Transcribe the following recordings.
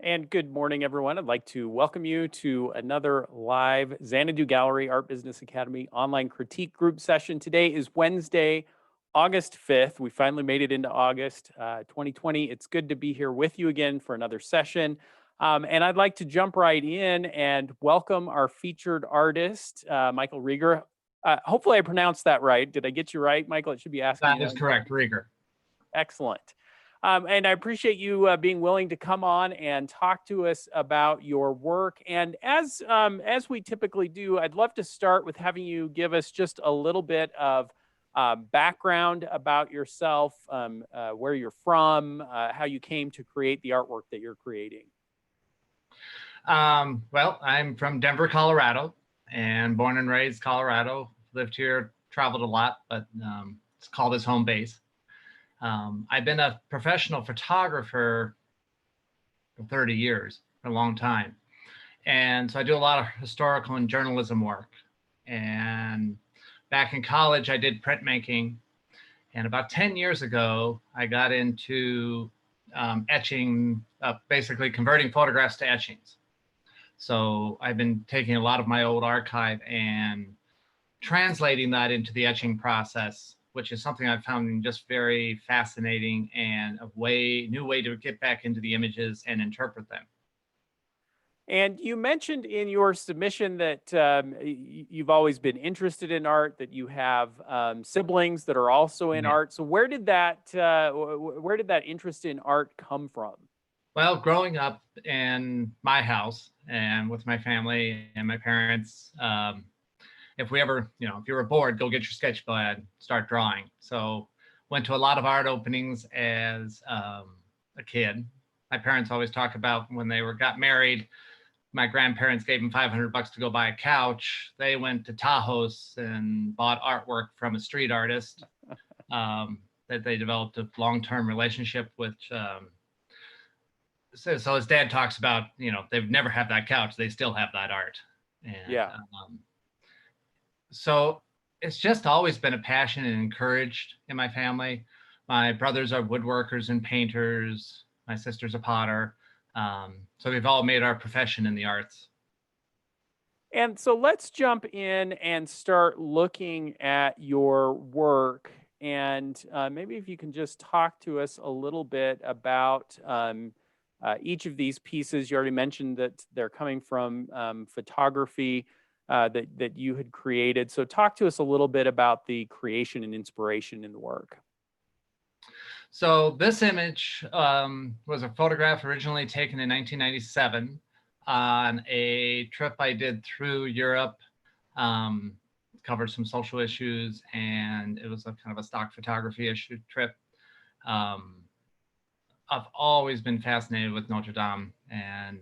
And good morning, everyone. I'd like to welcome you to another live Xanadu Gallery Art Business Academy online critique group session. Today is Wednesday, August 5th. We finally made it into August 2020. It's good to be here with you again for another session. And I'd like to jump right in and welcome our featured artist, Michael Rieger. Hopefully, I pronounced that right. Did I get you right, Michael? It should be asking That you that is in correct, Rieger. Excellent. And I appreciate you being willing to come on and talk to us about your work. And as we typically do, I'd love to start with having you give us just a little bit of background about yourself, where you're from, how you came to create the artwork that you're creating. Well, I'm from Denver, Colorado, and born and raised Colorado. Lived here, traveled a lot, but it's called his home base. I've been a professional photographer for 30 years, for a long time. And so I do a lot of historical and journalism work. And back in college, I did printmaking. And about 10 years ago, I got into etching, basically converting photographs to etchings. So I've been taking a lot of my old archive and translating that into the etching process, which is something I've found just very fascinating and a new way to get back into the images and interpret them. And you mentioned in your submission that you've always been interested in art, that you have siblings that are also in Yeah. art. So where did that interest in art come from? Well, growing up in my house and with my family and my parents, if you were bored, go get your sketch pad, start drawing. So went to a lot of art openings as a kid. My parents always talk about when they got married, my grandparents gave them $500 to go buy a couch. They went to Tahoe's and bought artwork from a street artist that they developed a long-term relationship with. So his dad talks about, they've never had that couch. They still have that art. And Yeah. So it's just always been a passion and encouraged in my family. My brothers are woodworkers and painters. My sister's a potter. So we've all made our profession in the arts. And so let's jump in and start looking at your work. And maybe if you can just talk to us a little bit about each of these pieces. You already mentioned that they're coming from photography that you had created. So talk to us a little bit about the creation and inspiration in the work. So this image was a photograph originally taken in 1997 on a trip I did through Europe, covered some social issues, and it was a kind of a stock photography trip. I've always been fascinated with Notre Dame and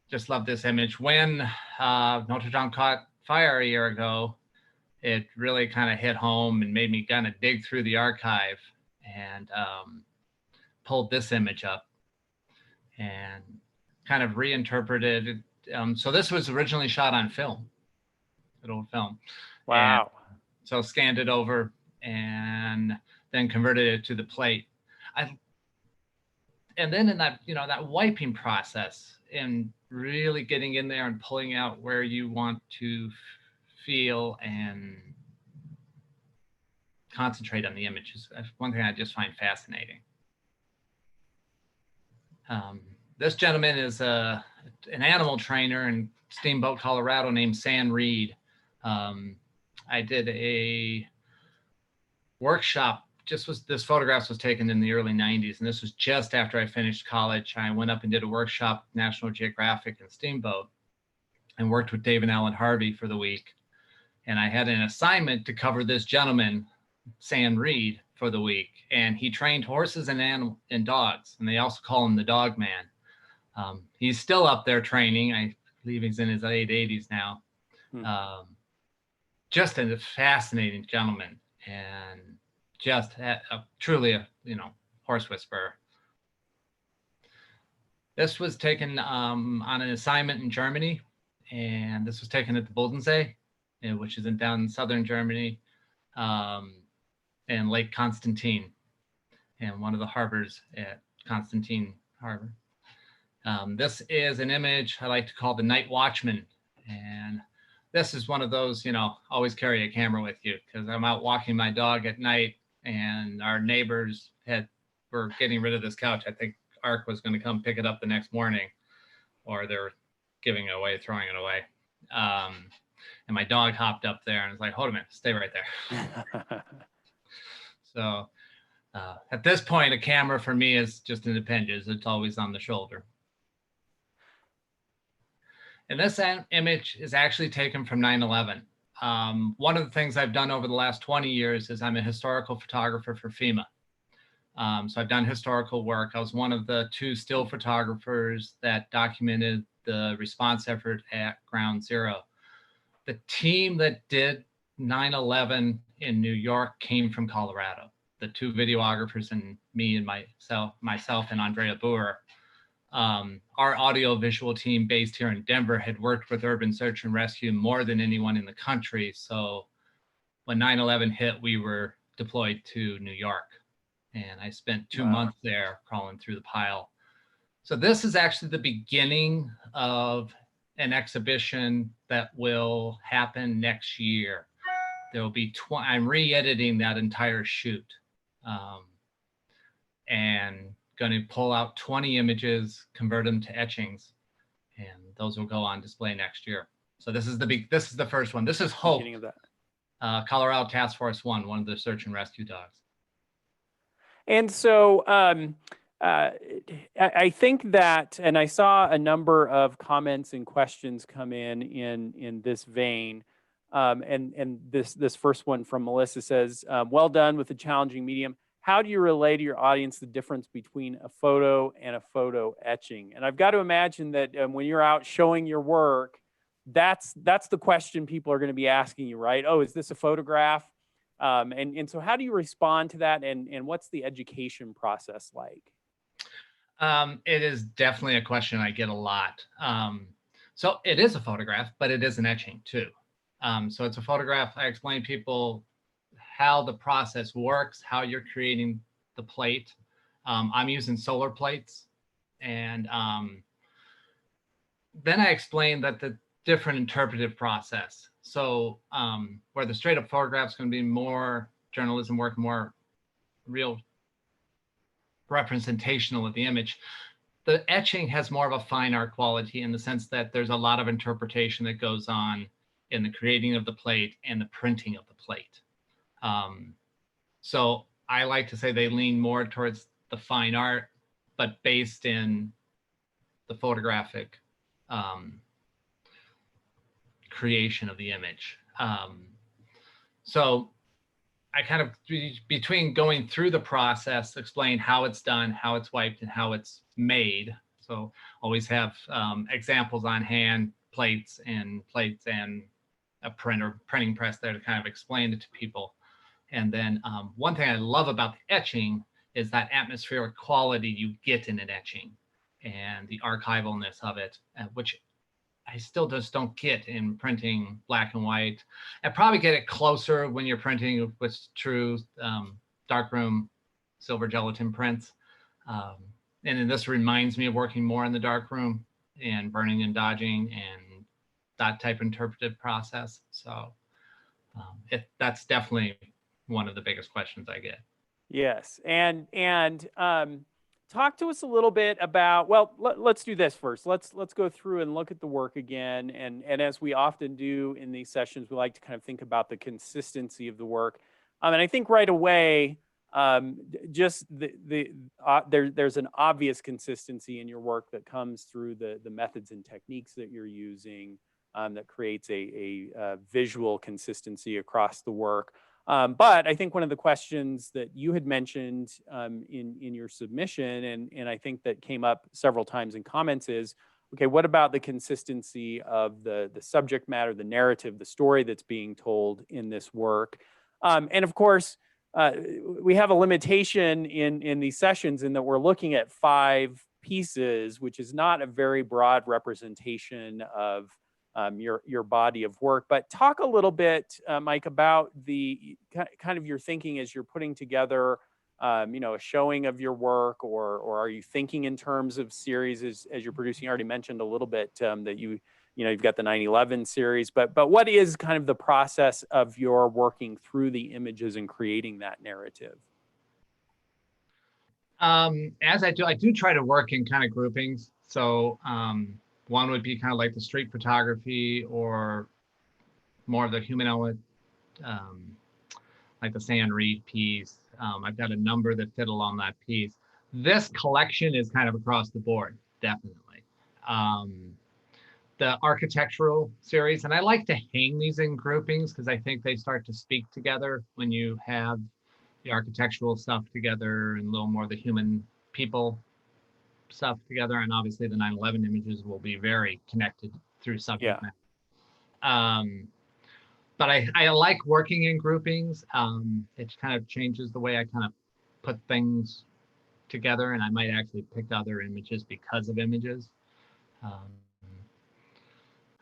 just love this image. When Notre Dame caught fire a year ago, it really kind of hit home and made me kind of dig through the archive and pulled this image up and kind of reinterpreted it. So this was originally shot on film, good old film. Wow. And so scanned it over and then converted it to the plate. And then in that, that wiping process and really getting in there and pulling out where you want to feel and concentrate on the images. That's one thing I just find fascinating. This gentleman is an animal trainer in Steamboat, Colorado named Sam Reed. I did a workshop. This photograph was taken in the early 90s, and this was just after I finished college. I went up and did a workshop, National Geographic and Steamboat, and worked with Dave and Alan Harvey for the week. And I had an assignment to cover this gentleman, Sam Reed, for the week. And he trained horses and dogs, and they also call him the Dog Man. He's still up there training. I believe he's in his late 80s now. Just a fascinating gentleman, and just truly a horse whisperer. This was taken on an assignment in Germany, and this was taken at the Bodensee, which is down in southern Germany, and Lake Constantine, and one of the harbors at Constantine Harbor. This is an image I like to call the Night Watchman. And this is one of those, always carry a camera with you, because I'm out walking my dog at night and our neighbors were getting rid of this couch. I think Ark was going to come pick it up the next morning, or they're giving it away, throwing it away. And my dog hopped up there and was like, hold a minute, stay right there. So at this point, a camera for me is just an appendage. It's always on the shoulder. And this image is actually taken from 9/11. One of the things I've done over the last 20 years is I'm a historical photographer for FEMA. So I've done historical work. I was one of the 2 still photographers that documented the response effort at Ground Zero. The team that did 9/11 in New York came from Colorado. The 2 videographers and me and myself and Andrea Boer. Our audio-visual team based here in Denver had worked with urban search and rescue more than anyone in the country. So when 9/11 hit, we were deployed to New York. And I spent 2 months there crawling through the pile. So this is actually the beginning of an exhibition that will happen next year. There will be, I'm re-editing that entire shoot. And going to pull out 20 images, convert them to etchings, and those will go on display next year. So this is the first one. This is Hope, Colorado Task Force 1, one of the search and rescue dogs. And so I think that, and I saw a number of comments and questions come in this vein. And this first one from Melissa says, well done with the challenging medium. How do you relay to your audience the difference between a photo and a photo etching? And I've got to imagine that when you're out showing your work, that's the question people are going to be asking you, right? Oh, is this a photograph? And so how do you respond to that? And what's the education process like? It is definitely a question I get a lot. So it is a photograph, but it is an etching too. So it's a photograph. I explain to people how the process works, how you're creating the plate. I'm using solar plates. And then I explain that the different interpretive process. So where the straight up photograph is going to be more journalism work, more real representational of the image, the etching has more of a fine art quality in the sense that there's a lot of interpretation that goes on in the creating of the plate and the printing of the plate. So I like to say they lean more towards the fine art, but based in the photographic creation of the image. So I kind of, between going through the process, explain how it's done, how it's wiped, and how it's made. So always have examples on hand, plates and a printing press there to kind of explain it to people. And then one thing I love about the etching is that atmospheric quality you get in an etching and the archivalness of it, which I still just don't get in printing black and white. I probably get it closer when you're printing with true darkroom silver gelatin prints. And then this reminds me of working more in the darkroom and burning and dodging and that type of interpretive process. So that's definitely one of the biggest questions I get. Yes, and talk to us a little bit about, well, let's do this first. Let's go through and look at the work again. And as we often do in these sessions, we like to kind of think about the consistency of the work. And I think right away, just there's an obvious consistency in your work that comes through the methods and techniques that you're using that creates a visual consistency across the work. But I think one of the questions that you had mentioned in your submission, and I think that came up several times in comments is, okay, what about the consistency of the subject matter, the narrative, the story that's being told in this work? And of course, we have a limitation in these sessions in that we're looking at 5 pieces, which is not a very broad representation of your body of work. But talk a little bit, Mike, about the kind of your thinking as you're putting together a showing of your work, or are you thinking in terms of series as you're producing? You already mentioned a little bit that you've got the 9/11 series, but what is kind of the process of your working through the images and creating that narrative? As I do try to work in kind of groupings. So one would be kind of like the street photography, or more of the human element, like the San Reed piece. I've got a number that fiddle on that piece. This collection is kind of across the board, definitely. The architectural series, and I like to hang these in groupings because I think they start to speak together when you have the architectural stuff together and a little more the human people stuff together. And obviously the 9/11 images will be very connected through subject matter. But I like working in groupings. It kind of changes the way I kind of put things together, and I might actually pick other images because of images. I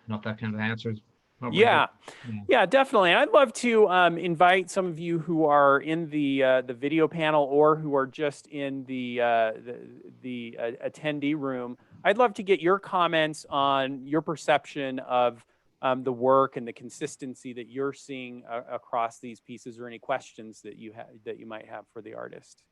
don't know if that kind of answers. Yeah, definitely. And I'd love to invite some of you who are in the video panel, or who are just in the attendee room. I'd love to get your comments on your perception of the work and the consistency that you're seeing across these pieces, or any questions that you might have for the artist.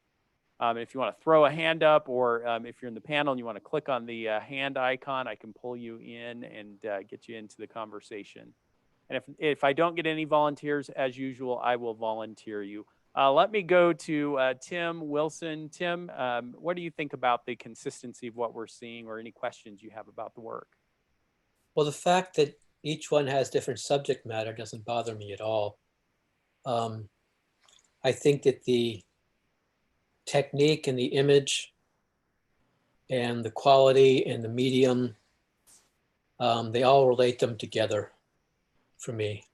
If you want to throw a hand up, or if you're in the panel and you want to click on the hand icon, I can pull you in and get you into the conversation. And if I don't get any volunteers, as usual, I will volunteer you. Let me go to Tim Wilson. Tim, what do you think about the consistency of what we're seeing, or any questions you have about the work? Well, the fact that each one has different subject matter doesn't bother me at all. I think that the technique and the image and the quality and the medium, they all relate them together for me.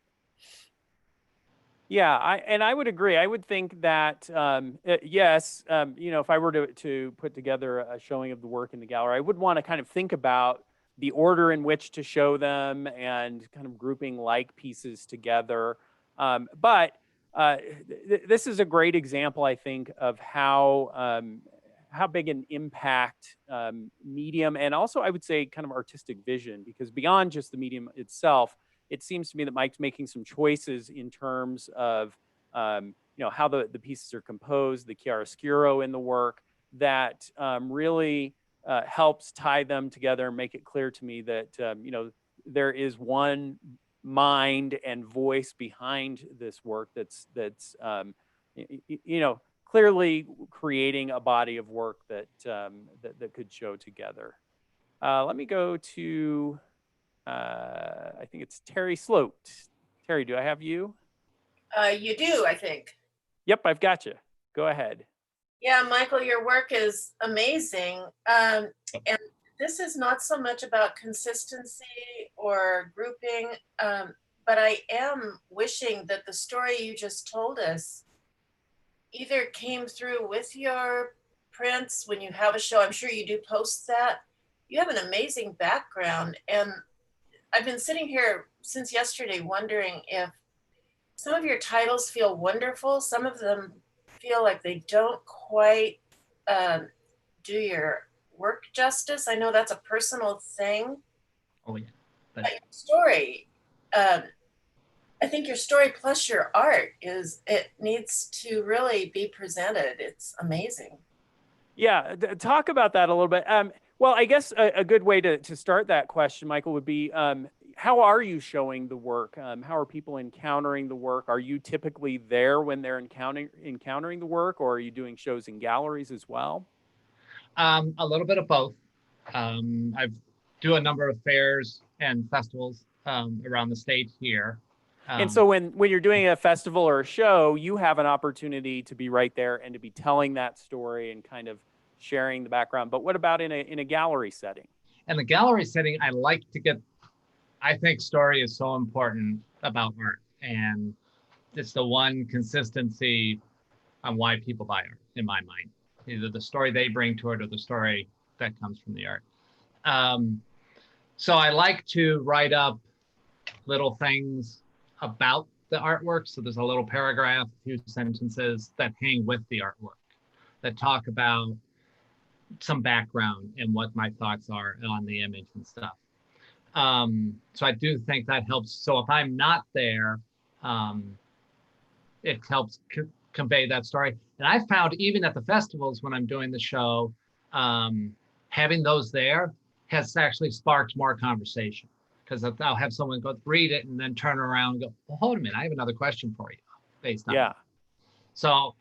Yeah, I would agree. I would think that yes, if I were to put together a showing of the work in the gallery, I would want to kind of think about the order in which to show them, and kind of grouping like pieces together. But this is a great example, I think, of how big an impact medium, and also I would say kind of artistic vision, because beyond just the medium itself, it seems to me that Mike's making some choices in terms of how the pieces are composed, the chiaroscuro in the work, that really helps tie them together and make it clear to me that there is one mind and voice behind this work that's clearly creating a body of work that could show together. Let me go to I think it's Terry Sloat. Terry, do I have you? You do, I think. Yep, I've got you. Go ahead. Yeah, Michael, your work is amazing. And this is not so much about consistency or grouping, but I am wishing that the story you just told us either came through with your prints when you have a show. I'm sure you do post that. You have an amazing background, and I've been sitting here since yesterday wondering if some of your titles feel wonderful. Some of them feel like they don't quite do your work justice. I know that's a personal thing. Oh yeah. But your story, I think your story plus your art it needs to really be presented. It's amazing. Yeah, talk about that a little bit. Well, I guess a good way to start that question, Michael, would be how are you showing the work? How are people encountering the work? Are you typically there when they're encountering the work, or are you doing shows in galleries as well? A little bit of both. I do a number of fairs and festivals around the state here. And so when you're doing a festival or a show, you have an opportunity to be right there and to be telling that story and kind of sharing the background. But what about in a gallery setting? In the gallery setting, I think story is so important about art, and it's the one consistency on why people buy art, in my mind. Either the story they bring to it or the story that comes from the art. So I like to write up little things about the artwork. So there's a little paragraph, a few sentences that hang with the artwork. that talk about some background and what my thoughts are on the image and stuff. So I do think that helps. So if I'm not there, it helps convey that story. And I found even at the festivals when I'm doing the show, having those there has actually sparked more conversation, because I'll have someone go read it and then turn around and go, well, hold a minute, I have another question for you based on it. So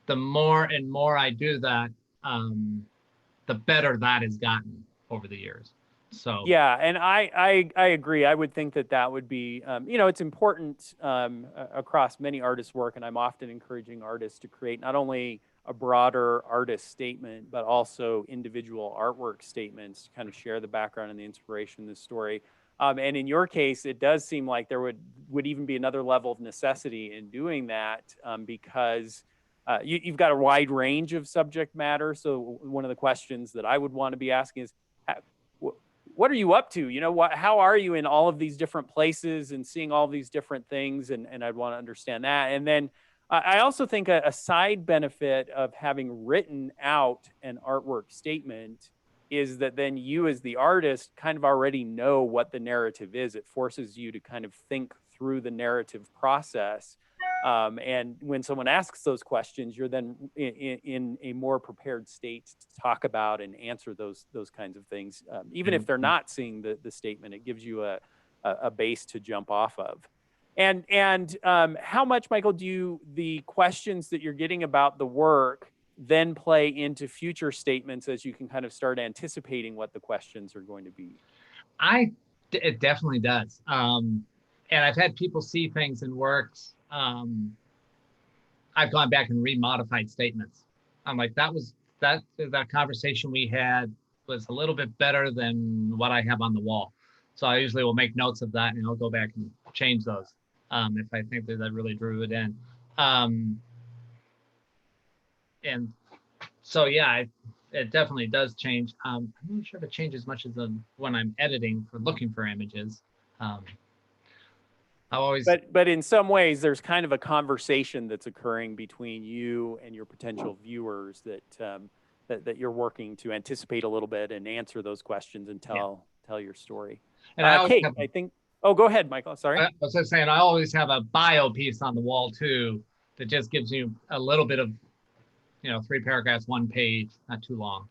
the more and more I do that, the better that has gotten over the years. So yeah, and I agree. I would think that that would be, it's important across many artists' work, and I'm often encouraging artists to create not only a broader artist statement, but also individual artwork statements to kind of share the background and the inspiration in the story. And in your case, it does seem like there would even be another level of necessity in doing that, because you've got a wide range of subject matter. So one of the questions that I would want to be asking is, what are you up to? How are you in all of these different places and seeing all these different things? And I'd want to understand that. And then I also think a side benefit of having written out an artwork statement is that then you as the artist kind of already know what the narrative is. It forces you to kind of think through the narrative process. And when someone asks those questions, you're then in a more prepared state to talk about and answer those kinds of things. Even if they're not seeing the statement, it gives you a base to jump off of. And how much, Michael, do the questions that you're getting about the work then play into future statements as you can kind of start anticipating what the questions are going to be? It definitely does. And I've had people see things in works. I've gone back and remodified statements. I'm like, that conversation we had was a little bit better than what I have on the wall. So I usually will make notes of that, and I'll go back and change those if I think that really drew it in. And so, yeah, it definitely does change. I'm not sure if it changes much as when I'm editing for looking for images. But in some ways, there's kind of a conversation that's occurring between you and your potential viewers that you're working to anticipate a little bit and answer those questions and tell your story. And Kate, I think. Oh, go ahead, Michael. Sorry. I was just saying, I always have a bio piece on the wall too that just gives you a little bit of, 3 paragraphs, 1 page, not too long.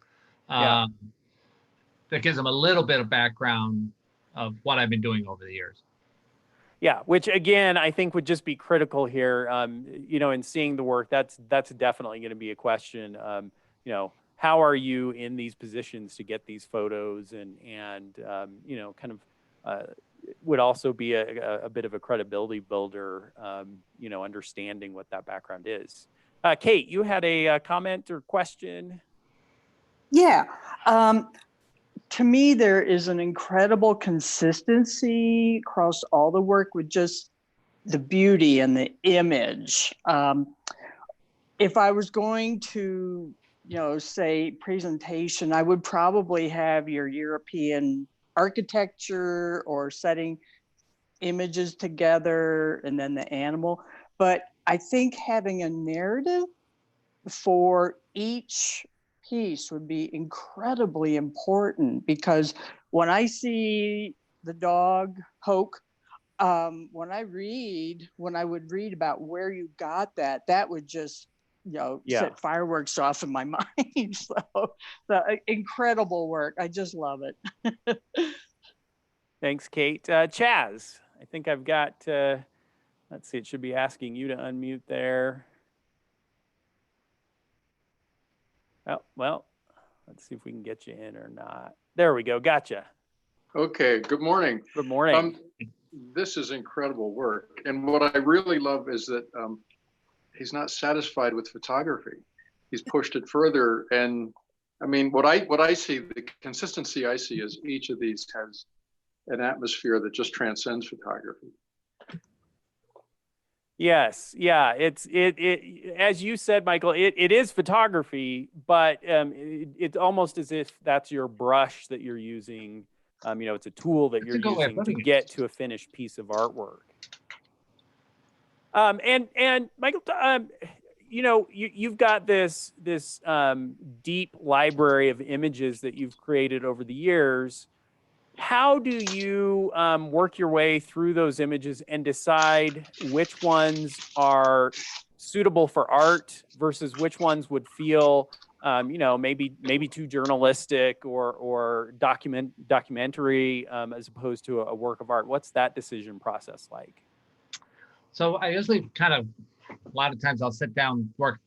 That gives them a little bit of background of what I've been doing over the years. Yeah, which again, I think would just be critical here. In seeing the work, that's definitely going to be a question. How are you in these positions to get these photos, and kind of would also be a bit of a credibility builder. Understanding what that background is. Kate, you had a comment or question? Yeah. To me, there is an incredible consistency across all the work with just the beauty and the image. If I was going to, say presentation, I would probably have your European architecture or setting images together and then the animal. But I think having a narrative for each piece would be incredibly important, because when I see the dog Hoke, when I would read about where you got that would just set fireworks off in my mind. So incredible work. I just love it. Thanks, Kate. Chaz, I think I've got, let's see, it should be asking you to unmute there. Oh, well, let's see if we can get you in or not. There we go. Gotcha. Okay. Good morning. Good morning. This is incredible work. And what I really love is that he's not satisfied with photography. He's pushed it further. And I mean, what I see, the consistency I see is each of these has an atmosphere that just transcends photography. Yes, yeah, it's as you said, Michael, it is photography, but it's almost as if that's your brush that you're using. It's a tool that you're using to get to a finished piece of artwork. And Michael, you've got this deep library of images that you've created over the years. How do you work your way through those images and decide which ones are suitable for art versus which ones would feel, maybe too journalistic or documentary as opposed to a work of art? What's that decision process like? So I usually a lot of times I'll sit down, work,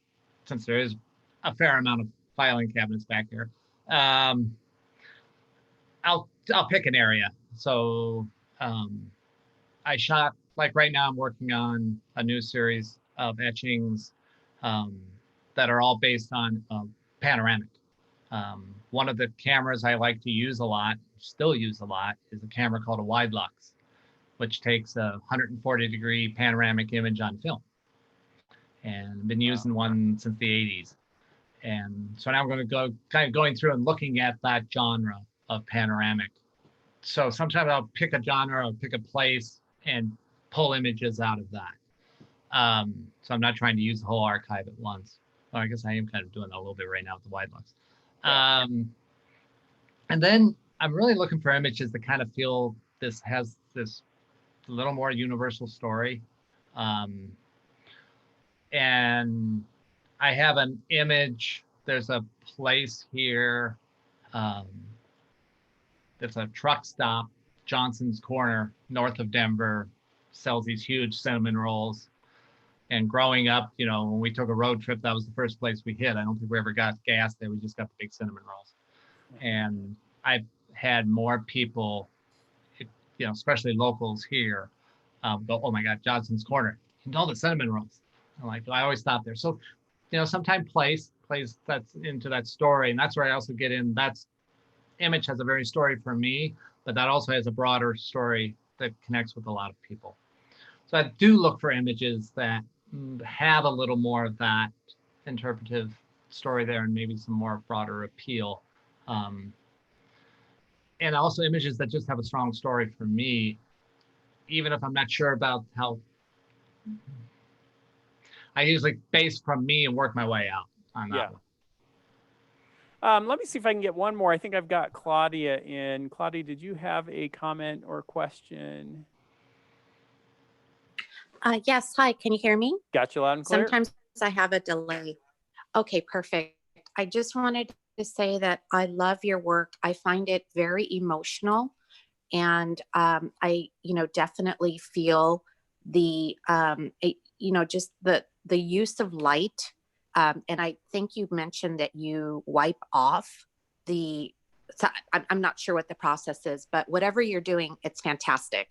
since there is a fair amount of filing cabinets back here. I'll pick an area. So I shot, like right now I'm working on a new series of etchings that are all based on panoramic. One of the cameras I like to use a lot, still use a lot, is a camera called a wide lux, which takes a 140-degree panoramic image on film. And been using one since the 80s. And so now I'm going to go going through and looking at that genre of panoramic. So sometimes I'll pick a genre or pick a place and pull images out of that. So I'm not trying to use the whole archive at once. Well, I guess I am kind of doing that a little bit right now with the wide lux. And then I'm really looking for images that kind of feel this has this little more universal story. And I have an image. There's a place here. It's a truck stop, Johnson's Corner, north of Denver, sells these huge cinnamon rolls. And growing up, when we took a road trip, that was the first place we hit. I don't think we ever got gas there. We just got the big cinnamon rolls. And I've had more people, especially locals here, go, "Oh my God, Johnson's Corner, the cinnamon rolls." I'm like, I always stop there. So, sometimes place that's into that story. And that's where I also get in. That's image has a very story for me, but that also has a broader story that connects with a lot of people. So I do look for images that have a little more of that interpretive story there and maybe some more broader appeal. And also images that just have a strong story for me, even if I'm not sure about how. I usually base from me and work my way out on that one. Let me see if I can get one more. I think I've got Claudia in. Claudia, did you have a comment or question? Yes. Hi. Can you hear me? Got you loud and clear. Sometimes I have a delay. Okay, perfect. I just wanted to say that I love your work. I find it very emotional, and I, definitely feel the, just the use of light. And I think you mentioned that you wipe off so I'm not sure what the process is, but whatever you're doing, it's fantastic.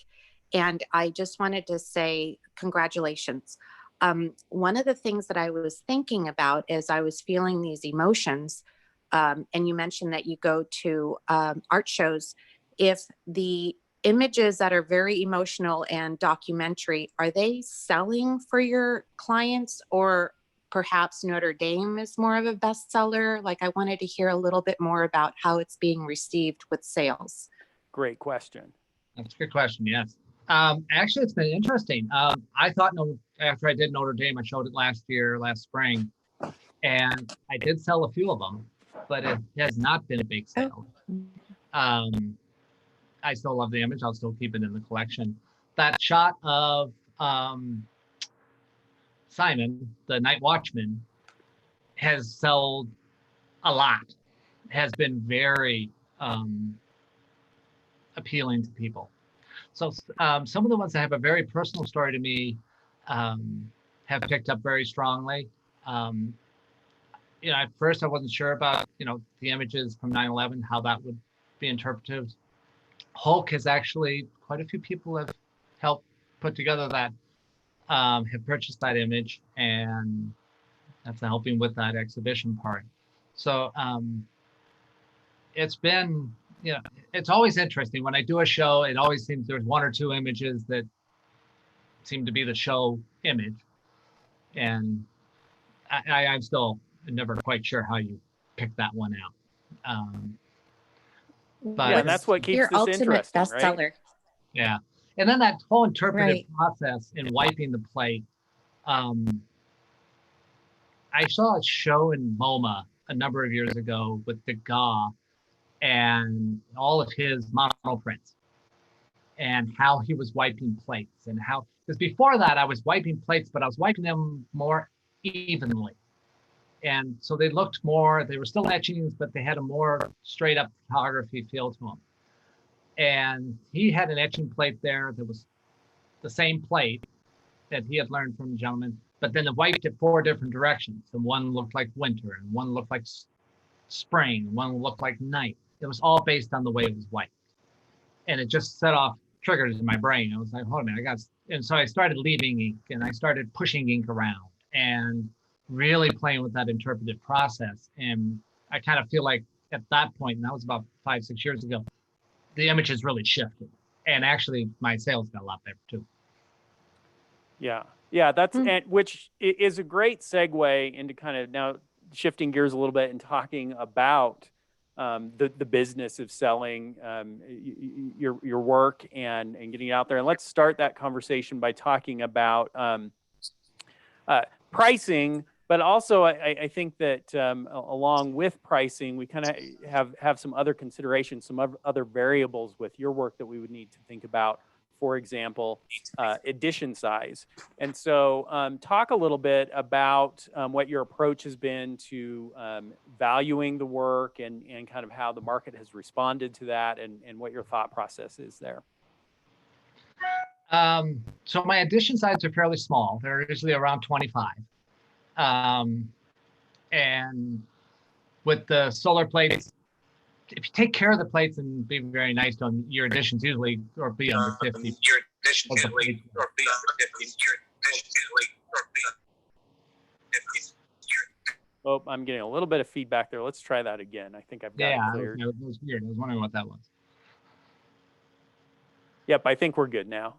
And I just wanted to say congratulations. One of the things that I was thinking about as I was feeling these emotions, and you mentioned that you go to art shows, if the images that are very emotional and documentary, are they selling for your clients, or perhaps Notre Dame is more of a bestseller? Like, I wanted to hear a little bit more about how it's being received with sales. Great question. That's a good question. Yes. Actually, it's been interesting. I thought after I did Notre Dame, I showed it last spring, and I did sell a few of them, but it has not been a big sale. I still love the image. I'll still keep it in the collection. That shot of Simon, the night watchman, has sold a lot, has been very appealing to people. So some of the ones that have a very personal story to me have picked up very strongly. At first I wasn't sure about, the images from 9/11, how that would be interpreted. Hulk has actually, quite a few people have helped put together that, have purchased that image, and that's helping with that exhibition part. So it's been, it's always interesting. When I do a show, it always seems there's one or two images that seem to be the show image. And I'm still never quite sure how you pick that one out. But yeah, and that's what keeps your this ultimate interesting, bestseller. right? Yeah. And then that whole interpretive Right. process in wiping the plate, I saw a show in MoMA a number of years ago with Degas and all of his model prints and how he was wiping plates and how, because before that I was wiping plates, but I was wiping them more evenly. And so they looked more, they were still etchings, but they had a more straight up photography feel to them. And he had an etching plate there that was the same plate that he had learned from a gentleman, but then it wiped it 4 different directions. And one looked like winter, and one looked like spring, one looked like night. It was all based on the way it was wiped. And it just set off triggers in my brain. I was like, hold on a minute, and so I started leaving ink and I started pushing ink around and really playing with that interpretive process. And I kind of feel like at that point, and that was about 5-6 years ago, the images really shifted. And actually my sales got a lot better too. Yeah, that's and which is a great segue into kind of now shifting gears a little bit and talking about the business of selling your work and getting it out there. And let's start that conversation by talking about pricing, but also I think that along with pricing, we kind of have some other considerations, some other variables with your work that we would need to think about. For example, edition size. And so talk a little bit about what your approach has been to valuing the work and kind of how the market has responded to that and what your thought process is there. So my edition sizes are fairly small. They're usually around 25. And with the solar plates, if you take care of the plates and be very nice to them, your editions usually or be under 50. Oh, I'm getting a little bit of feedback there. Let's try that again. I think I've got it cleared. Yeah, it was weird. I was wondering what that was. Yep, I think we're good now.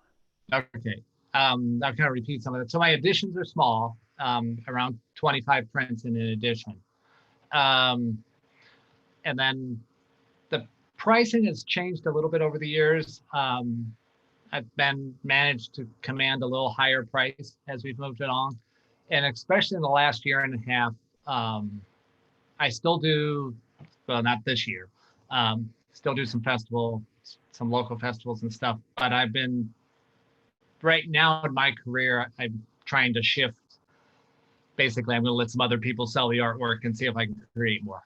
Okay. I'll kind of repeat some of that. So my editions are small, around 25 prints in an edition. And then the pricing has changed a little bit over the years. I've managed to command a little higher price as we've moved it on. And especially in the last year and a half, I still do, well, not this year, still do some local festivals and stuff, but I've been, right now in my career, I'm trying to shift. Basically, I'm going to let some other people sell the artwork and see if I can create more.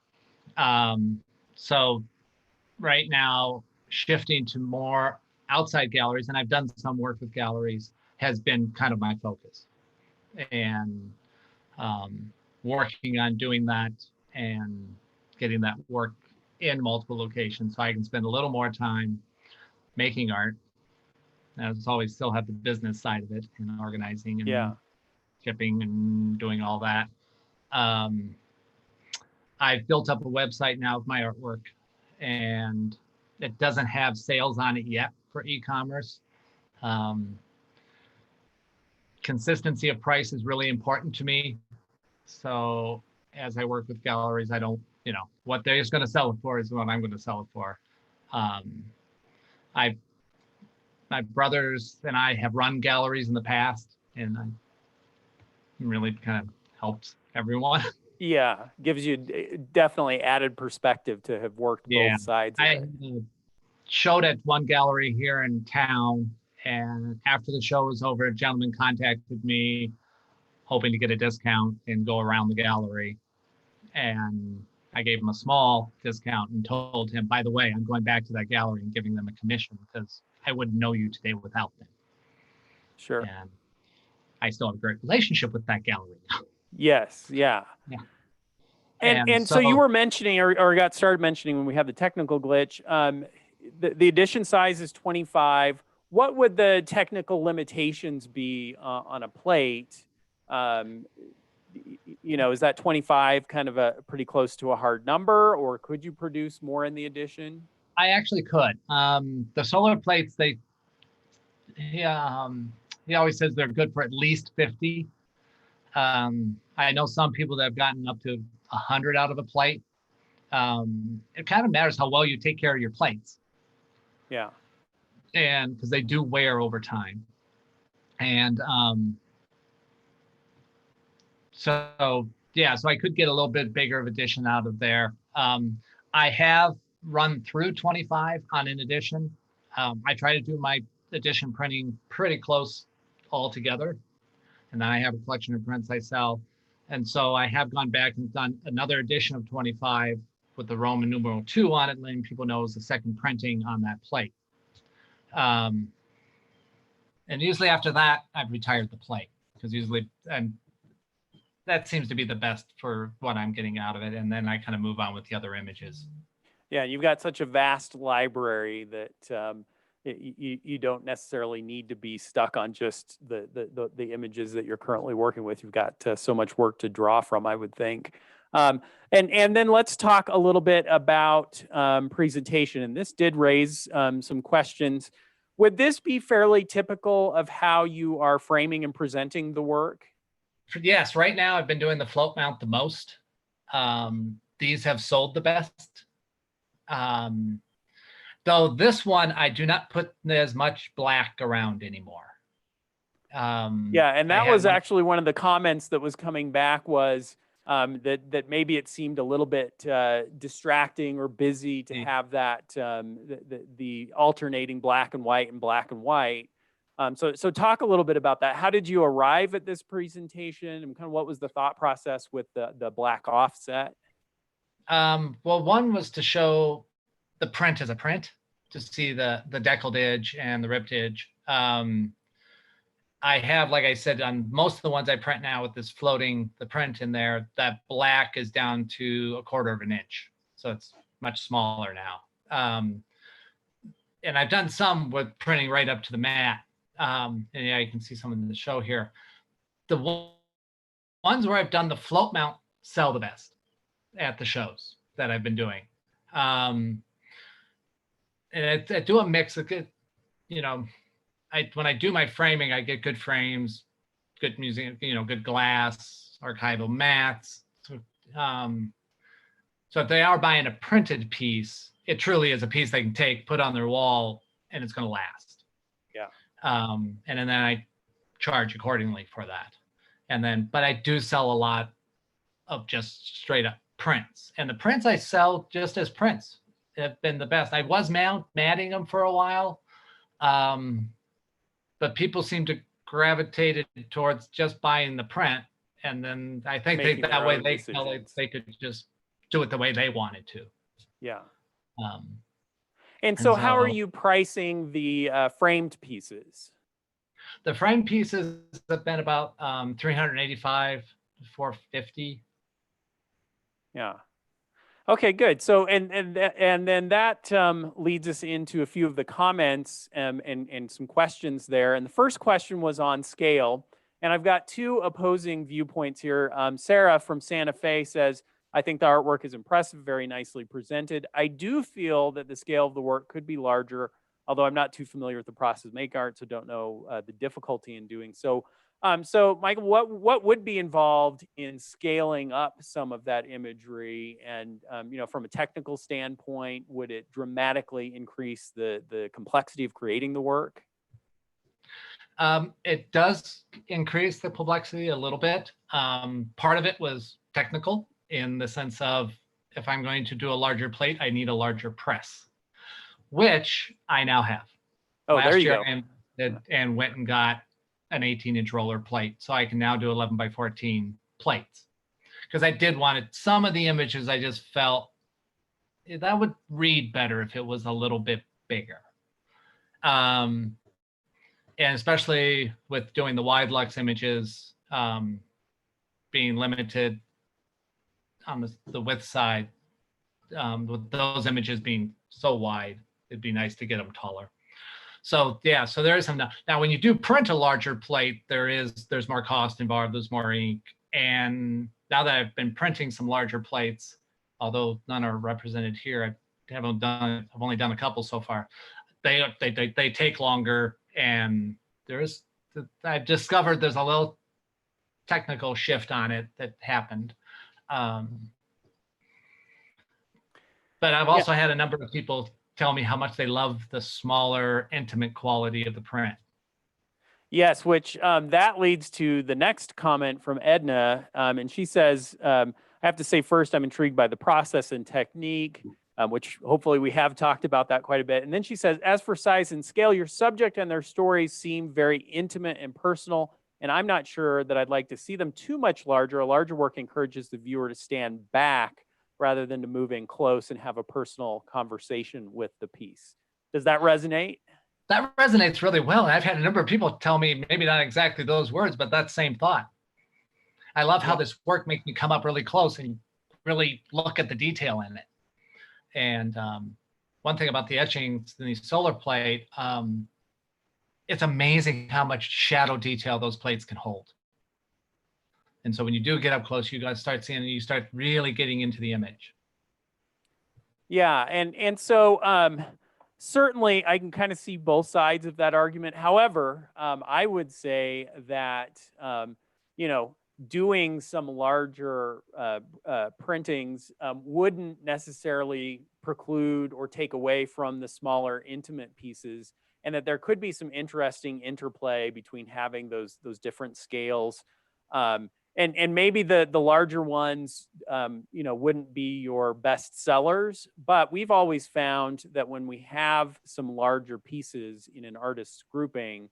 So right now, shifting to more outside galleries, and I've done some work with galleries, has been kind of my focus. And working on doing that and getting that work in multiple locations so I can spend a little more time making art. As always, still have the business side of it and organizing and shipping and doing all that. I've built up a website now of my artwork, and it doesn't have sales on it yet for e-commerce. Consistency of price is really important to me. So as I work with galleries, I don't, what they're just going to sell it for is what I'm going to sell it for. My brothers and I have run galleries in the past, and I really kind of helped everyone. Yeah, gives you definitely added perspective to have worked both sides. I showed at one gallery here in town, and after the show was over, a gentleman contacted me hoping to get a discount and go around the gallery. And I gave him a small discount and told him, by the way, I'm going back to that gallery and giving them a commission because I wouldn't know you today without them. Sure. And I still have a great relationship with that gallery. Yes. Yeah. And so you were mentioning or got started mentioning when we had the technical glitch, the edition size is 25. What would the technical limitations be on a plate? Is that 25 kind of a pretty close to a hard number, or could you produce more in the edition? I actually could. The solar plates, he always says they're good for at least 50. I know some people that have gotten up to 100 out of a plate. It kind of matters how well you take care of your plates. Yeah. And because they do wear over time. And so yeah, so I could get a little bit bigger of edition out of there. I have run through 25 on an edition. I try to do my edition printing pretty close all together. And then I have a collection of prints I sell. And so I have gone back and done another edition of 25 with the Roman numeral 2 on it, letting people know it's the second printing on that plate. And usually after that, I've retired the plate because usually, and that seems to be the best for what I'm getting out of it. And then I kind of move on with the other images. Yeah, you've got such a vast library that you don't necessarily need to be stuck on just the images that you're currently working with. You've got so much work to draw from, I would think. And then let's talk a little bit about presentation. And this did raise some questions. Would this be fairly typical of how you are framing and presenting the work? Yes, right now I've been doing the float mount the most. These have sold the best. Though this one, I do not put as much black around anymore. Yeah, and that was actually one of the comments that was coming back was that maybe it seemed a little bit distracting or busy to have that the alternating black and white and black and white. So talk a little bit about that. How did you arrive at this presentation, and kind of what was the thought process with the black offset? Well, one was to show the print as a print, to see the deckled edge and the ripped edge. I have, like I said, on most of the ones I print now with this floating, the print in there, that black is down to 1/4 of an inch. So it's much smaller now. And I've done some with printing right up to the mat. And yeah, you can see some in the show here. The ones where I've done the float mount sell the best at the shows that I've been doing. And I do a mix of good, you know, when I do my framing, I get good frames, good museum, good glass, archival mats. So if they are buying a printed piece, it truly is a piece they can take, put on their wall, and it's going to last. Yeah. And then I charge accordingly for that. But I do sell a lot of just straight up prints, and the prints I sell just as prints have been the best. I was matting them for a while. But people seem to gravitate towards just buying the print. And then I think that way they felt like they could just do it the way they wanted to. Yeah. And so how are you pricing the framed pieces? The framed pieces have been about $385 to $450. Yeah. Okay, good. So, and then that leads us into a few of the comments and some questions there. And the first question was on scale. And I've got two opposing viewpoints here. Sarah from Santa Fe says, I think the artwork is impressive, very nicely presented. I do feel that the scale of the work could be larger, although I'm not too familiar with the process of make art, so don't know the difficulty in doing so. So Michael, what would be involved in scaling up some of that imagery? And from a technical standpoint, would it dramatically increase the complexity of creating the work? It does increase the complexity a little bit. Part of it was technical in the sense of if I'm going to do a larger plate, I need a larger press, which I now have. Oh, there you go. And went and got an 18-inch roller plate, so I can now do 11 by 14 plates. Because I did want it. Some of the images I just felt that would read better if it was a little bit bigger. And especially with doing the wide lux images, being limited on the width side, with those images being so wide, it'd be nice to get them taller. So yeah, so there is some now when you do print a larger plate, there's more cost involved, there's more ink. And now that I've been printing some larger plates, although none are represented here, I've only done a couple so far. They take longer, and I've discovered there's a little technical shift on it that happened. But I've also had a number of people tell me how much they love the smaller, intimate quality of the print. Yes, which that leads to the next comment from Edna. And she says, I have to say first, I'm intrigued by the process and technique, which hopefully we have talked about that quite a bit. And then she says, as for size and scale, your subject and their stories seem very intimate and personal. And I'm not sure that I'd like to see them too much larger. A larger work encourages the viewer to stand back rather than to move in close and have a personal conversation with the piece. Does that resonate? That resonates really well. And I've had a number of people tell me, maybe not exactly those words, but that same thought. I love how this work makes me come up really close and really look at the detail in it. And one thing about the etchings in the solar plate, it's amazing how much shadow detail those plates can hold. And so when you do get up close, you guys start seeing, you start really getting into the image. Yeah, and so certainly I can kind of see both sides of that argument. However, I would say that doing some larger printings wouldn't necessarily preclude or take away from the smaller intimate pieces, and that there could be some interesting interplay between having those different scales. And maybe the larger ones, wouldn't be your best sellers, but we've always found that when we have some larger pieces in an artist's grouping,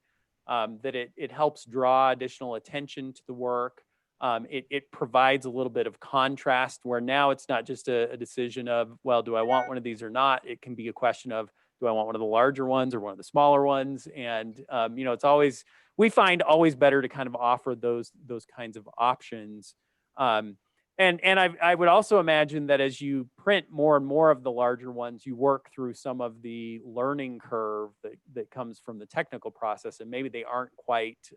that it helps draw additional attention to the work. It provides a little bit of contrast where now it's not just a decision of, well, do I want one of these or not? It can be a question of, do I want one of the larger ones or one of the smaller ones? And, it's always, we find always better to kind of offer those kinds of options. And I would also imagine that as you print more and more of the larger ones, you work through some of the learning curve that comes from the technical process, and maybe they aren't quite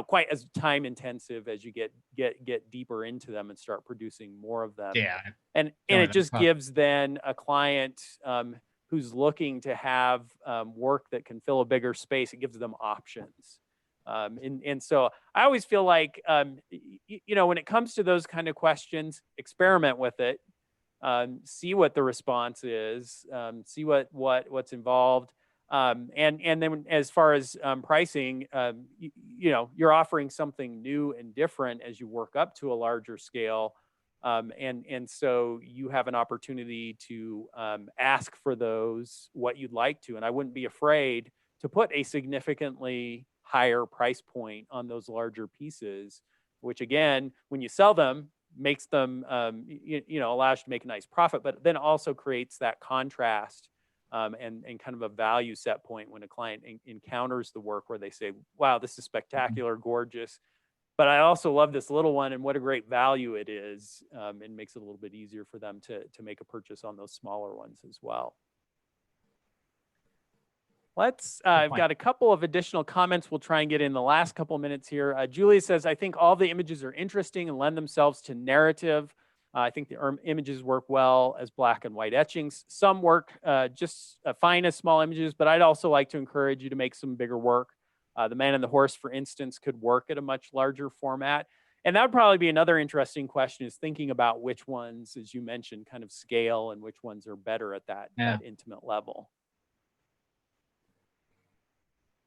quite as time intensive as you get deeper into them and start producing more of them. Yeah. And it just gives then a client who's looking to have work that can fill a bigger space, it gives them options. And so I always feel like, when it comes to those kind of questions, experiment with it, see what the response is, see what's involved. And then as far as pricing, you're offering something new and different as you work up to a larger scale. And so you have an opportunity to ask for those, what you'd like to. And I wouldn't be afraid to put a significantly higher price point on those larger pieces, which again, when you sell them, makes them, allows you to make a nice profit, but then also creates that contrast and kind of a value set point when a client encounters the work where they say, wow, this is spectacular, gorgeous, but I also love this little one and what a great value it is. And makes it a little bit easier for them to make a purchase on those smaller ones as well. I've got a couple of additional comments we'll try and get in the last couple of minutes here. Julia says, I think all the images are interesting and lend themselves to narrative. I think the images work well as black and white etchings. Some work just fine as small images, but I'd also like to encourage you to make some bigger work. The Man and the Horse, for instance, could work at a much larger format. And that would probably be another interesting question, is thinking about which ones, as you mentioned, kind of scale and which ones are better at that intimate level.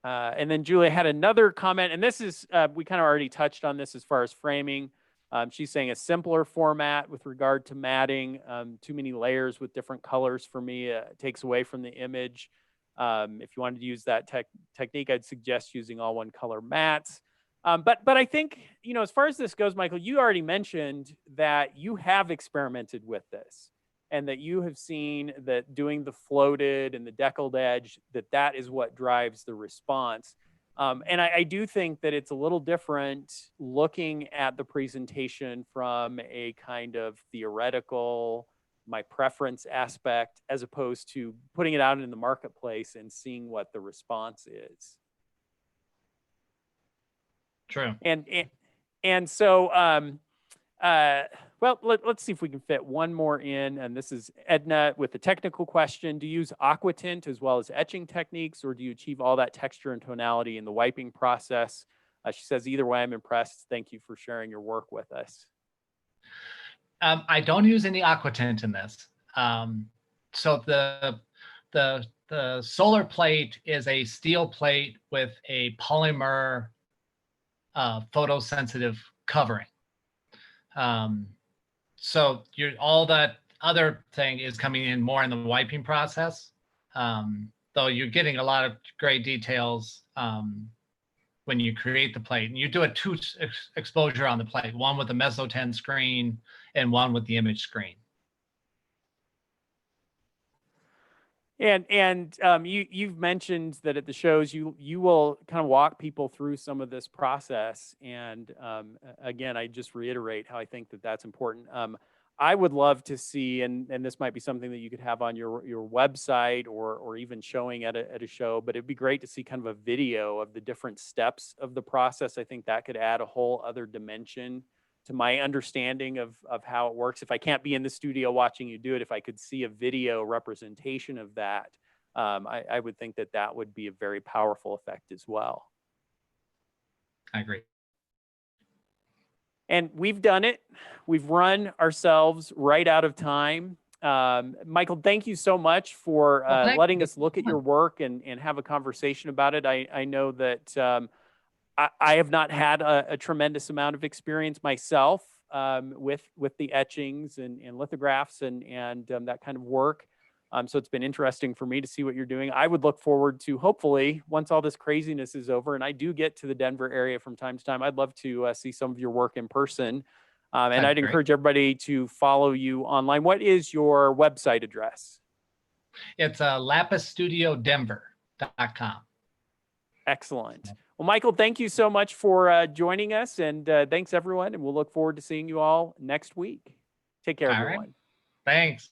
And then Julia had another comment, and this is, we kind of already touched on this as far as framing. She's saying a simpler format with regard to matting. Too many layers with different colors for me takes away from the image. If you wanted to use that technique, I'd suggest using all one color mats. But I think, as far as this goes, Michael, you already mentioned that you have experimented with this, and that you have seen that doing the floated and the deckled edge, that is what drives the response. And I do think that it's a little different looking at the presentation from a kind of theoretical, my preference aspect, as opposed to putting it out in the marketplace and seeing what the response is. True. And so, well, let's see if we can fit one more in. And this is Edna with the technical question. Do you use aquatint as well as etching techniques, or do you achieve all that texture and tonality in the wiping process? She says, either way, I'm impressed. Thank you for sharing your work with us. I don't use any aquatint in this. So the the solar plate is a steel plate with a polymer photosensitive covering. So all that other thing is coming in more in the wiping process. Though you're getting a lot of great details when you create the plate. And you do a two exposure on the plate, one with the Meso 10 screen and one with the image screen. And you've mentioned that at the shows you will kind of walk people through some of this process. And again, I just reiterate how I think that that's important. I would love to see, and this might be something that you could have on your website or even showing at a show, but it'd be great to see kind of a video of the different steps of the process. I think that could add a whole other dimension to my understanding of how it works. If I can't be in the studio watching you do it, if I could see a video representation of that, I would think that that would be a very powerful effect as well. I agree. And we've done it. We've run ourselves right out of time. Michael, thank you so much for letting us look at your work and have a conversation about it. I know that I have not had a tremendous amount of experience myself with the etchings and lithographs and that kind of work. So it's been interesting for me to see what you're doing. I would look forward to, hopefully, once all this craziness is over, and I do get to the Denver area from time to time, I'd love to see some of your work in person. And I'd encourage everybody to follow you online. What is your website address? It's lapistudiodenver.com. Excellent. Well, Michael, thank you so much for joining us, and thanks everyone, and we'll look forward to seeing you all next week. Take care, everyone. Thanks.